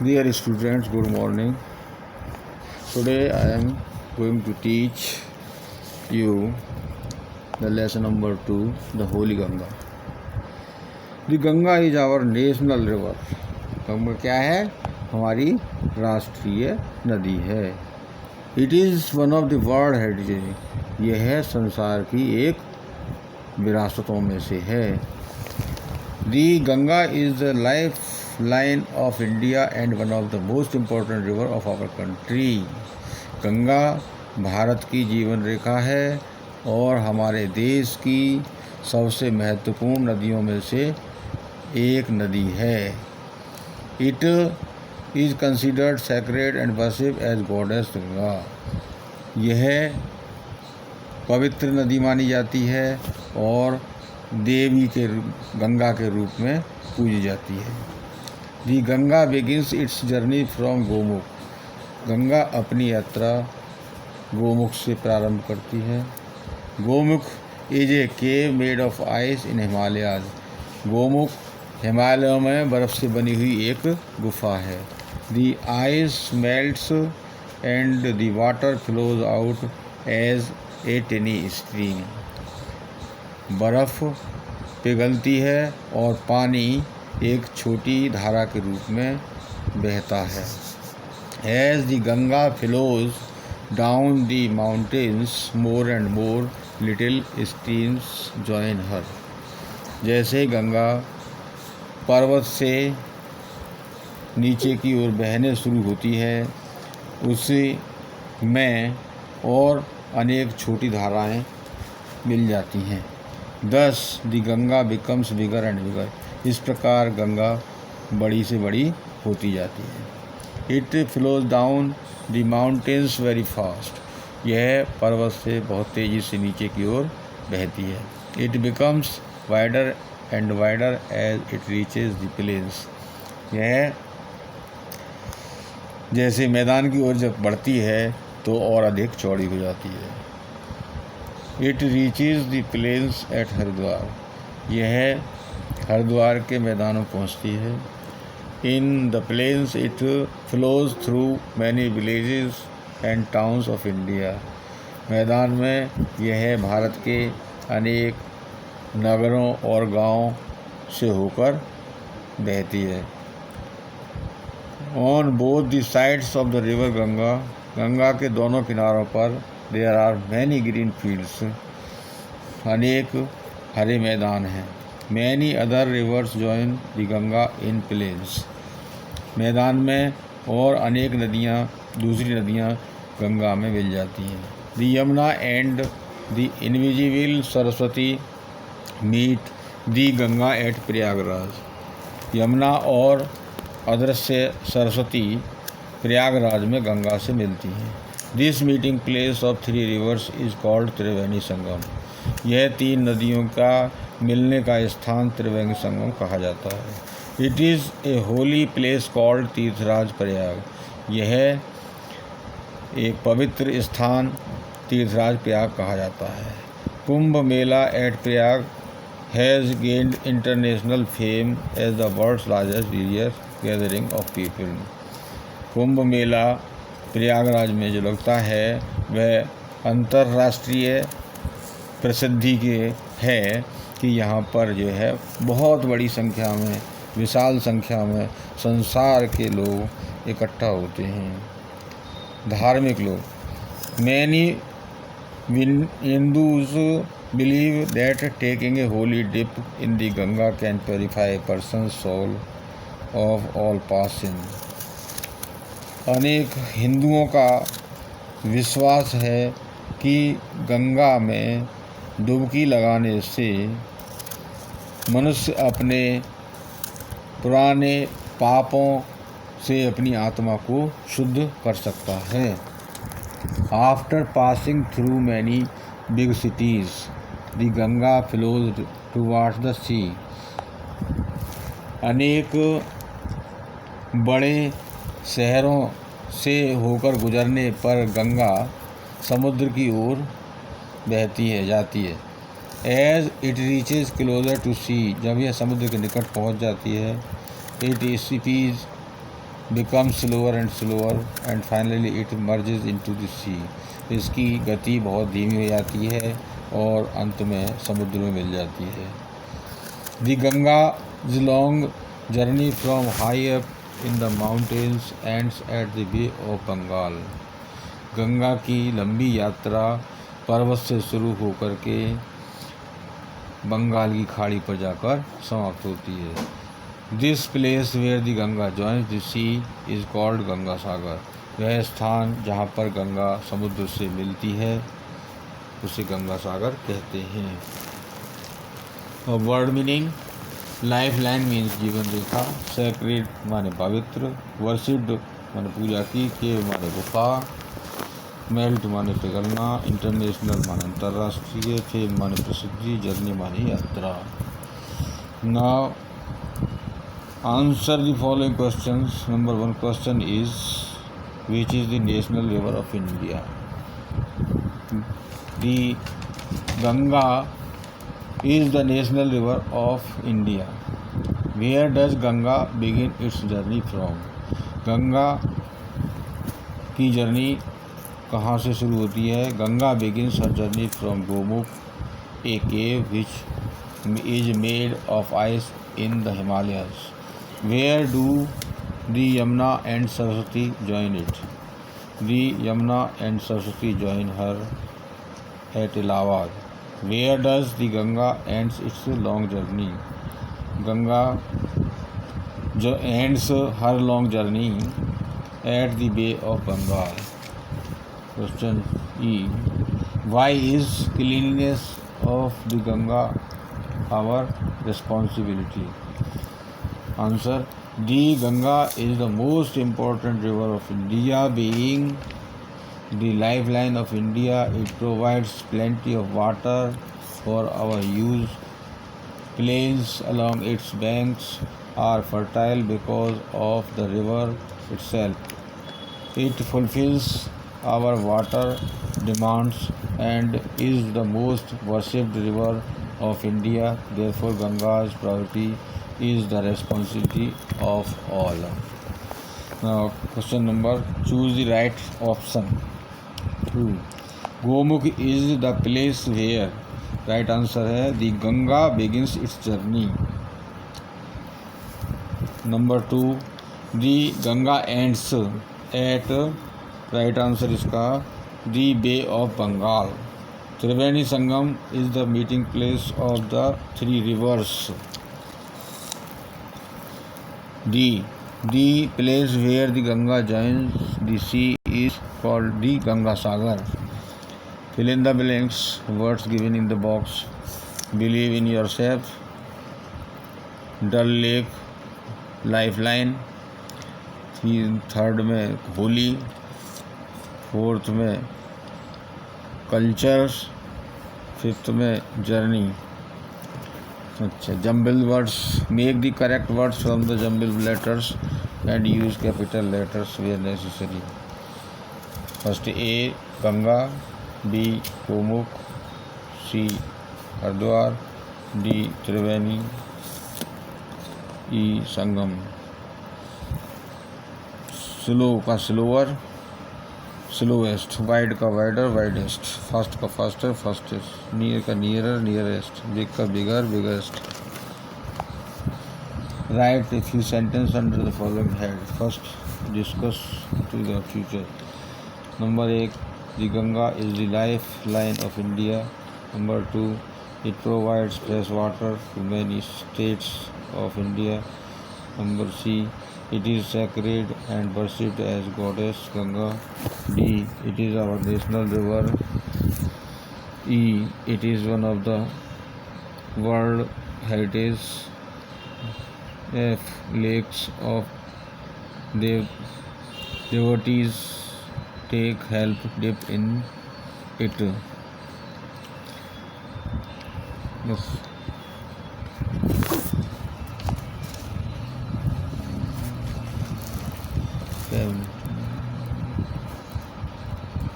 Dear students, good morning. Today I am going to teach you the lesson number 2, the Holy Ganga. The Ganga is our national river. Ganga क्या है? हमारी राष्ट्रीय नदी है. It is one of the world heritage. यह संसार की एक विरासतों में से है. The Ganga is the lifeline of India and one of the most important river of our country. Ganga Bharat की जीवन रेखा है और हमारे देश की सबसे महत्वपूर्ण नदियों में से एक नदी है. It is considered sacred and worshipped as goddess Ganga. यह पवित्र नदी मानी जाती है और देवी के गंगा के रूप में पूजी जाती है. The Ganga begins its journey from Gomukh. Ganga अपनी यात्रा गोमुख से प्रारंभ करती है. Gomukh is a cave made of ice in Himalayas. Gomukh हिमालयों में बर्फ़ से बनी हुई एक गुफा है. The ice melts and the water flows out as a tiny stream. बर्फ़ पिघलती है और पानी एक छोटी धारा के रूप में बहता है. As the Ganga flows down the mountains more and more little streams join her. जैसे गंगा पर्वत से नीचे की ओर बहने शुरू होती है, उसी में और अनेक छोटी धाराएं मिल जाती हैं. Thus the Ganga becomes bigger and bigger. इस प्रकार गंगा बड़ी से बड़ी होती जाती है. It flows down the mountains very fast. यह पर्वत से बहुत तेज़ी से नीचे की ओर बहती है. It becomes wider and wider as it reaches the plains. यह जैसे मैदान की ओर जब बढ़ती है तो और अधिक चौड़ी हो जाती है. It reaches the plains at Haridwar. यह हरिद्वार के मैदानों पहुँचती है. In the plains it flows through many villages and towns of India. मैदान में यह भारत के अनेक नगरों और गांवों से होकर बहती है. On both the sides of the river Ganga. Ganga के दोनों किनारों पर there are many green fields. अनेक हरे मैदान हैं. Many other rivers join the Ganga in plains. मैदान में और अनेक नदियाँ दूसरी नदियाँ गंगा में मिल जाती हैं. The Yamuna and the invisible Saraswati meet the Ganga at Prayagraj. Yamuna और अदृश्य सरस्वती प्रयागराज में गंगा से मिलती हैं. This meeting place of three rivers is called Triveni Sangam. यह तीन नदियों का मिलने का स्थान त्रिवेणी संगम कहा जाता है. It is a holy place called Tirthraj Prayag. यह एक पवित्र स्थान तीर्थराज प्रयाग कहा जाता है. Kumbh Mela at Prayag has gained international fame as the world's largest religious gathering of people. Kumbh Mela Prayagraj में जो लगता है वह अंतर्राष्ट्रीय प्रसिद्धि के है कि यहाँ पर जो है बहुत बड़ी संख्या में, विशाल संख्या में संसार के लोग इकट्ठा होते हैं. धार्मिक लोग. Many Hindus believe that taking a holy dip in the Ganga can purify a person soul of all past sin. अनेक हिंदुओं का विश्वास है कि गंगा में डुबकी लगाने से मनुष्य अपने पुराने पापों से अपनी आत्मा को शुद्ध कर सकता है. After passing through many big cities the Ganga flows towards the sea. अनेक बड़े शहरों से होकर गुजरने पर गंगा समुद्र की ओर बहती है, जाती है. As it reaches closer to sea. जब यह समुद्र के निकट पहुंच जाती है, it speeds becomes slower and slower and finally it merges into the sea. इसकी गति बहुत धीमी हो जाती है और अंत में समुद्र में मिल जाती है. The Ganga's long journey from high up in the mountains ends at the Bay of Bengal. Ganga की लंबी यात्रा पर्वत से शुरू होकर के बंगाल की खाड़ी पर जाकर समाप्त होती है. This place where the Ganga joins the sea is called Ganga Sagar. वह स्थान जहाँ पर गंगा समुद्र से मिलती है उसे गंगा सागर कहते हैं. और word meaning: life line means जीवन रेखा, सैक्रेड माने पवित्र, वर्शिप्ड माने पूजा की, केव माने गुफा, मेल्ट माने पिघलना, इंटरनेशनल माने अंतर्राष्ट्रीय, फेम माने प्रसिद्धि, जर्नी माने यात्रा. Now answer the following questions. Number 1 question is which is the national river of India? The Ganga is the national river of India. Where does Ganga begin its journey from? Ganga की journey कहाँ से शुरू होती है? Ganga begins her journey from Gomukh, a cave which is made of ice in the Himalayas. Where do the Yamuna and Saraswati join it? The Yamuna and Saraswati join her at Allahabad. Where does the Ganga ends its long journey? Ganga ends her long journey at the Bay of Bengal. Question E. Why is cleanliness of the Ganga our responsibility? Answer. The Ganga is the most important river of India. Being the lifeline of India, it provides plenty of water for our use. Plains along its banks are fertile because of the river itself. It fulfills our water demands and is the most worshipped river of India. Therefore, Ganga's priority is the responsibility of all. Now, question number, choose the right option. 2. Gomukh is the place where, right answer है, the Ganga begins its journey. Number 2, the Ganga ends at, right answer इसका, the Bay of Bengal. Triveni Sangam is the meeting place of the three rivers. D. The place where the Ganga joins the sea is called the Ganga Sagar. Fill in the blanks, words given in the box. Believe in yourself. Dal Lake, Lifeline. Third में holy, fourth में cultures, fifth में journey. अच्छा, jumble words. Make the correct words from the jumble letters and use capital letters where necessary. First A Ganga, B Gomukh, C Haridwar, D Triveni, E Sangam. Slow का slower, slowest. Wide का wider, widest. Fast का faster, fastest. Near का nearer, nearest. Big का bigger, biggest. Write a few sentence under the following head. First, discuss to the future. Number 1, the Ganga is the life line of India. Number 2, it provides fresh water to many states of India. Number C, it is sacred and worshipped as goddess Ganga. D, it is our national river. E, it is one of the World Heritage. F, lakes of devotees take help dip in it. Yes.